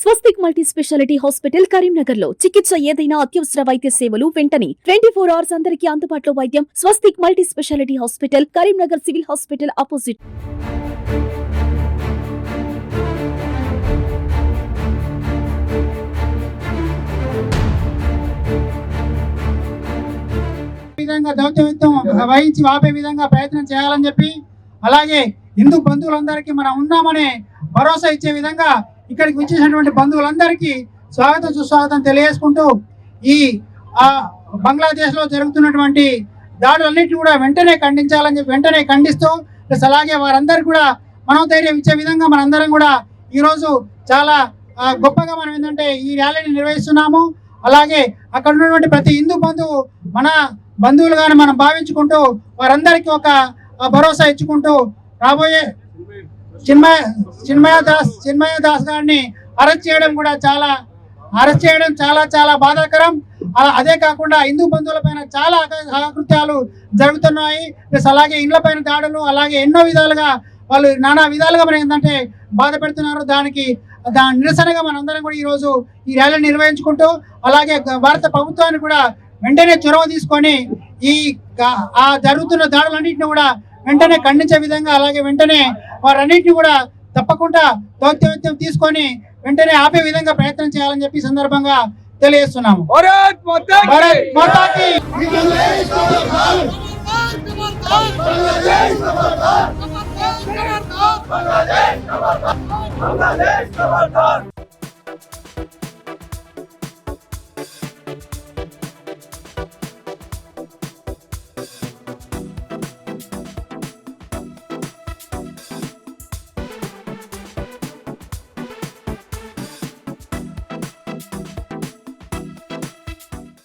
స్వస్తిక్ multi speciality hospital Karimnagar లో చికిత్స ఏదైనా అత్యవసర వైద్య సేవలు వెంటనే 24 hours అందరికీ అందుబాటులో వైద్యం. Swastik multi speciality hospital Karimnagar civil hospital opposite. విధంగా దౌత్యయుద్ధం వహించి ఆపే విధంగా ప్రయత్నం చేయాలని చెప్పి, అలాగే హిందూ బంధువులందరికీ మనం ఉన్నామనే భరోసా ఇచ్చే విధంగా ఇక్కడికి వచ్చేసినటువంటి బంధువులందరికీ స్వాగతం సుస్వాగతం తెలియజేసుకుంటూ, ఈ బంగ్లాదేశ్లో జరుగుతున్నటువంటి దాడులన్నింటినీ కూడా వెంటనే ఖండించాలని చెప్పి వెంటనే ఖండిస్తూ, ప్లస్ అలాగే వారందరికీ కూడా మనోధైర్యం ఇచ్చే విధంగా మనందరం కూడా ఈరోజు చాలా గొప్పగా మనం ఏంటంటే ఈ ర్యాలీని నిర్వహిస్తున్నాము. అలాగే అక్కడ ఉన్నటువంటి ప్రతి హిందూ బంధువు మన బంధువులుగానే మనం భావించుకుంటూ వారందరికీ ఒక భరోసా ఇచ్చుకుంటూ, రాబోయే చిన్మయ దాస్ గారిని అరెస్ట్ చేయడం చాలా బాధాకరం. అదే కాకుండా హిందూ బంధువుల పైన చాలా అకృత్యాలు జరుగుతున్నాయి. ప్లస్ అలాగే ఇండ్ల పైన దాడులు, అలాగే ఎన్నో విధాలుగా వాళ్ళు నానా విధాలుగా మనం ఏంటంటే బాధ పెడుతున్నారు. దాని నిరసనగా మనందరం కూడా ఈరోజు ఈ ర్యాలీని నిర్వహించుకుంటూ, అలాగే భారత ప్రభుత్వాన్ని కూడా వెంటనే చొరవ తీసుకొని జరుగుతున్న దాడులన్నింటినీ కూడా వెంటనే ఖండించే విధంగా, అలాగే వెంటనే వారన్నింటినీ కూడా తప్పకుండా దౌత్యవేత్యం తీసుకొని వెంటనే ఆపే విధంగా ప్రయత్నం చేయాలని చెప్పి సందర్భంగా తెలియజేస్తున్నాము. భారత్ మాతాకి